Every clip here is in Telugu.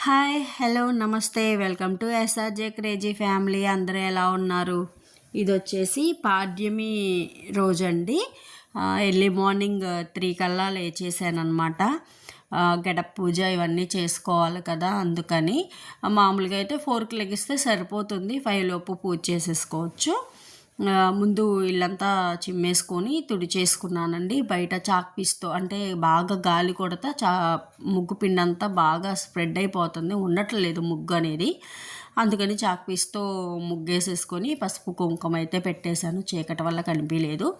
హాయ్ హలో నమస్తే welcome to SRJ crazy family. అందరూ ఎలా ఉన్నారు? ఇది వచ్చేసి పాడ్యమి రోజండి. ఎర్లీ మార్నింగ్ 3 కల్లా లేచేసాను అనమాట. గడప పూజ ఇవన్నీ చేసుకోవాలి కదా, అందుకని మామూలుగా అయితే 4కి లెగిస్తే సరిపోతుంది. 5 లోపు పూజ చేసేసుకోవచ్చు. ముందు ఇల్లంతా చిమ్మేసుకొని తుడిచేసుకున్నానండి. బయట చాక్ పీస్తో అంటే బాగా గాలి కొడతా ముగ్గు పిండి అంతా బాగా స్ప్రెడ్ అయిపోతుంది, ఉండట్లేదు ముగ్గు అనేది. అందుకని చాక్ పీస్తో ముగ్గేసేసుకొని పసుపు కుంకుమ అయితే పెట్టేశాను. చీకటి వల్ల కనిపించలేదు.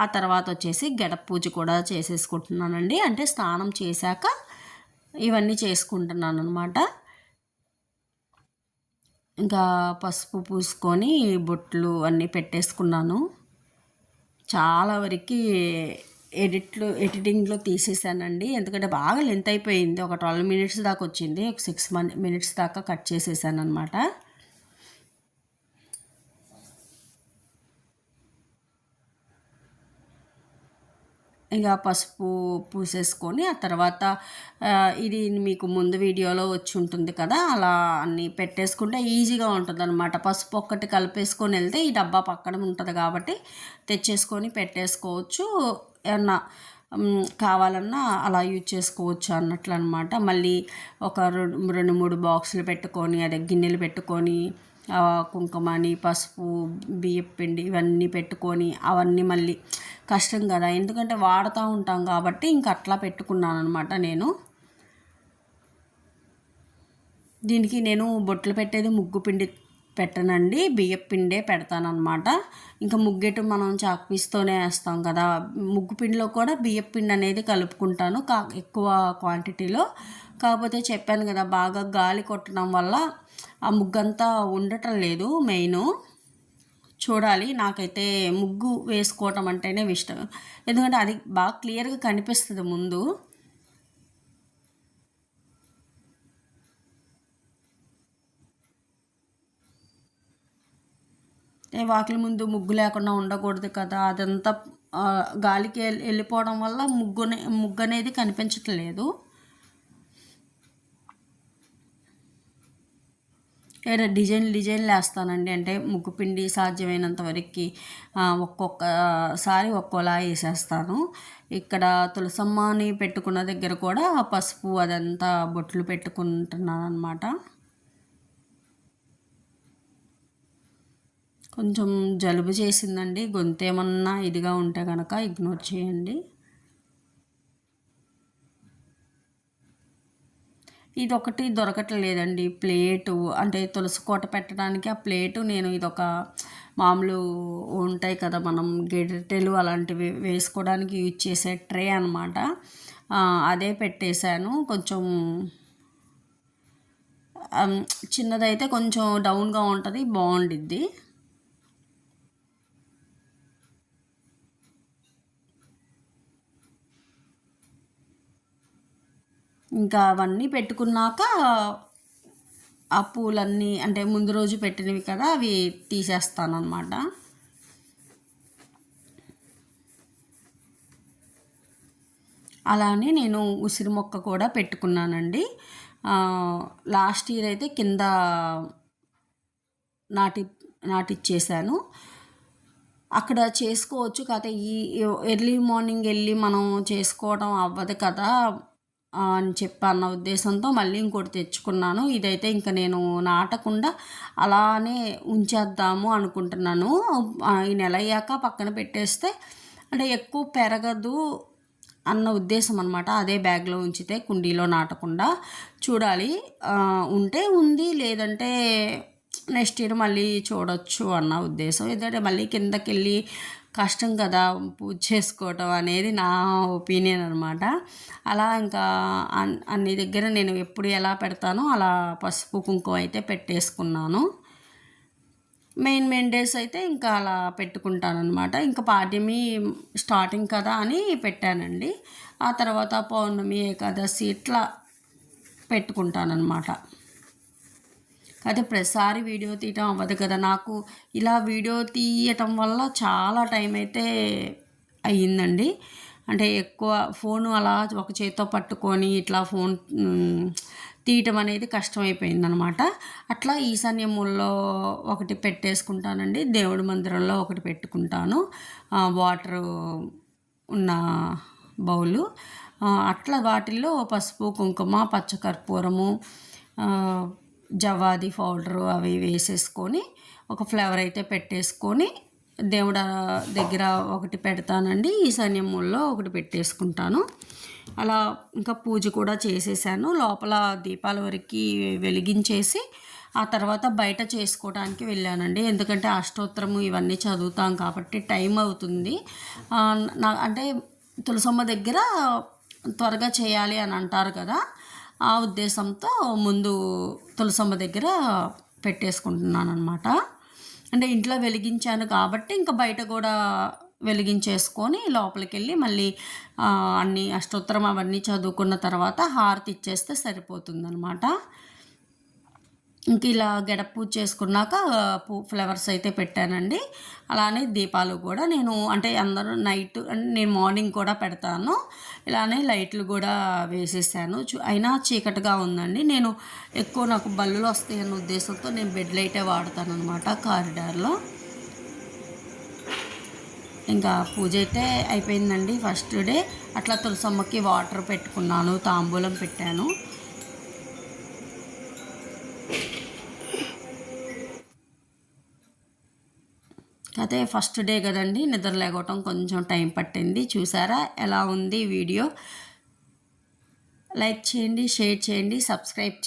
ఆ తర్వాత వచ్చేసి గడప పూజ కూడా చేసేసుకుంటున్నానండి. అంటే స్నానం చేశాక ఇవన్నీ చేసుకుంటున్నాను అనమాట. ఇంకా పసుపు పూసుకొని బొట్లు అన్నీ పెట్టేసుకున్నాను. చాలా వరకు ఎడిటింగ్లో తీసేసానండి, ఎందుకంటే బాగా లెంత్ అయిపోయింది. ఒక 12 మినిట్స్ దాకా వచ్చింది. ఒక 6 మినిట్స్ దాకా కట్ చేసేసాను అనమాట. ఇక పసుపు పూసేసుకొని ఆ తర్వాత ఇది మీకు ముందు వీడియోలో వచ్చి ఉంటుంది కదా, అలా అన్నీ పెట్టేసుకుంటే ఈజీగా ఉంటుంది అనమాట. పసుపు ఒక్కటి కలిపేసుకొని వెళ్తే ఈ డబ్బా పక్కన ఉంటుంది కాబట్టి తెచ్చేసుకొని పెట్టేసుకోవచ్చు. ఏమన్నా కావాలన్నా అలా యూజ్ చేసుకోవచ్చు అన్నట్లు అనమాట. మళ్ళీ ఒక 2-3 బాక్సులు పెట్టుకొని అదే గిన్నెలు పెట్టుకొని కుంకుమని పసుపు బియ్యం పిండి ఇవన్నీ పెట్టుకొని అవన్నీ మళ్ళీ కష్టం కదా, ఎందుకంటే వాడుతూ ఉంటాం కాబట్టి ఇంక అట్లా పెట్టుకున్నాను అనమాట. దీనికి నేను బొట్లు పెట్టేది ముగ్గు పిండి పెట్టనండి, బియ్యం పిండే పెడతానమాట. ఇంకా ముగ్గెటు మనం చాక్పీస్తోనే వేస్తాం కదా, ముగ్గు పిండిలో కూడా బియ్యం పిండి అనేది కలుపుకుంటాను ఎక్కువ క్వాంటిటీలో. కాకపోతే చెప్పాను కదా, బాగా గాలి కొట్టడం వల్ల ఆ ముగ్గంతా ఉండటం లేదు. మెయిన్ చూడాలి, నాకైతే ముగ్గు వేసుకోవటం అంటేనే ఇష్టం, ఎందుకంటే అది బాగా క్లియర్గా కనిపిస్తుంది ముందు. వాకిలి ముందు ముగ్గు లేకుండా ఉండకూడదు కదా, అదంతా గాలికి వెళ్ళిపోవడం వల్ల ముగ్గు అనేది కనిపించట్లేదు. ఏదో డిజైన్లు వేస్తానండి, అంటే ముగ్గు పిండి సాధ్యమైనంత వరకు ఒక్కొక్కసారి ఒక్కోలా వేసేస్తాను. ఇక్కడ తులసమ్మని పెట్టుకున్న దగ్గర కూడా పసుపు అదంతా బొట్లు పెట్టుకుంటున్నాను అనమాట. కొంచెం జలుబు చేసిందండి, గొంతు ఏమన్నా ఇదిగా ఉంటే కనుక ఇగ్నోర్ చేయండి. ఇది ఒకటి దొరకట్లేదండి ప్లేటు, అంటే తులసి కోట పెట్టడానికి ఆ ప్లేటు. నేను ఇదొక మామూలు ఉంటాయి కదా మనం గెరిటెలు అలాంటివి వేసుకోవడానికి యూజ్ చేసే ట్రే అనమాట, అదే పెట్టేశాను. కొంచెం చిన్నదైతే కొంచెం డౌన్గా ఉంటుంది, బాగుండిద్ది. ఇంకా అవన్నీ పెట్టుకున్నాక ఆ పూలన్నీ అంటే ముందు రోజు పెట్టినవి కదా, అవి తీసేస్తాను అన్నమాట. అలానే నేను ఉసిరి మొక్క కూడా పెట్టుకున్నానండి. లాస్ట్ ఇయర్ అయితే కింద నాటిచ్చేసాను. అక్కడ చేసుకోవచ్చు, కాకపోతే ఈ ఎర్లీ మార్నింగ్ వెళ్ళి మనం చేసుకోవడం అవ్వదు కదా అని చెప్పన్న ఉద్దేశంతో మళ్ళీ ఇంకోటి తెచ్చుకున్నాను. ఇదైతే ఇంకా నేను నాటకుండా అలానే ఉంచేద్దాము అనుకుంటున్నాను. ఈ నెల అయ్యాక పక్కన పెట్టేస్తే అంటే ఎక్కువ పెరగదు అన్న ఉద్దేశం అనమాట. అదే బ్యాగ్లో ఉంచితే కుండీలో నాటకుండా చూడాలి, ఉంటే ఉంది, లేదంటే నెక్స్ట్ ఇయర్ మళ్ళీ చూడొచ్చు అన్న ఉద్దేశం. ఎందుకంటే మళ్ళీ కిందకి వెళ్ళి కష్టం కదా పూజ చేసుకోవటం అనేది నా ఒపీనియన్ అనమాట. అలా ఇంకా అన్ని దగ్గర నేను ఎప్పుడు ఎలా పెడతానో అలా పసుపు కుంకుమ అయితే పెట్టేసుకున్నాను. మెయిన్ డేస్ అయితే ఇంకా అలా పెట్టుకుంటాను అనమాట. ఇంకా పాడ్యమి స్టార్టింగ్ కదా అని పెట్టానండి. ఆ తర్వాత పౌర్ణమి, ఏకాదశి ఇట్లా పెట్టుకుంటానమాట. అయితే ప్రతిసారి వీడియో తీయటం అవ్వదు కదా నాకు. ఇలా వీడియో తీయటం వల్ల చాలా టైం అయితే అయ్యిందండి. అంటే ఎక్కువ ఫోను అలా ఒక చేతితో పట్టుకొని ఇట్లా ఫోన్ తీయటం అనేది కష్టమైపోయిందనమాట. అట్లా ఈశాన్య మూలలో ఒకటి పెట్టేసుకుంటానండి, దేవుడి మందిరంలో ఒకటి పెట్టుకుంటాను, వాటరు ఉన్న బౌలు. అట్లా వాటిల్లో పసుపు, కుంకుమ, పచ్చకర్పూరము, జవ్వాది పౌడరు అవి వేసేసుకొని ఒక ఫ్లేవర్ అయితే పెట్టేసుకొని దేవుడ దగ్గర ఒకటి పెడతానండి, ఈశాన్య మూలలో ఒకటి పెట్టేసుకుంటాను. అలా ఇంకా పూజ కూడా చేసేసాను. లోపల దీపాల వరకు వెలిగించేసి ఆ తర్వాత బయట చేసుకోవడానికి వెళ్ళానండి. ఎందుకంటే అష్టోత్తరము ఇవన్నీ చదువుతాం కాబట్టి టైం అవుతుంది. అంటే తులసమ్మ దగ్గర త్వరగా చేయాలి అని అంటారు కదా, ఆ ఉద్దేశంతో ముందు తులసమ్మ దగ్గర పెట్టేసుకుంటున్నాను అనమాట. అంటే ఇంట్లో వెలిగించాను కాబట్టి ఇంకా బయట కూడా వెలిగించేసుకొని లోపలికి వెళ్ళి మళ్ళీ అన్ని అష్టోత్తరం అవన్నీ చదువుకున్న తర్వాత హారతి ఇచ్చేస్తే సరిపోతుందన్నమాట. ఇంక ఇలా గడప పూజ చేసుకున్నాక ఫ్లవర్స్ అయితే పెట్టానండి. అలానే దీపాలు కూడా నేను అంటే అందరూ నైట్ నేను మార్నింగ్ కూడా పెడతాను. ఇలానే లైట్లు కూడా వేసేసాను. అయినా చీకటిగా ఉందండి. నేను ఎక్కువ నాకు బల్లులు వస్తాయన్న ఉద్దేశంతో నేను బెడ్ లైటే వాడతాను అనమాట కారిడార్లో. ఇంకా పూజ అయితే అయిపోయిందండి ఫస్ట్ డే. అట్లా తులసమ్మకి వాటర్ పెట్టుకున్నాను, తాంబూలం పెట్టాను. అయితే ఫస్ట్ డే కదండి, నిద్ర లేకపోవటం కొంచెం టైం పట్టింది. చూసారా ఎలా ఉంది వీడియో? లైక్ చేయండి, షేర్ చేయండి, సబ్స్క్రైబ్ చేయండి.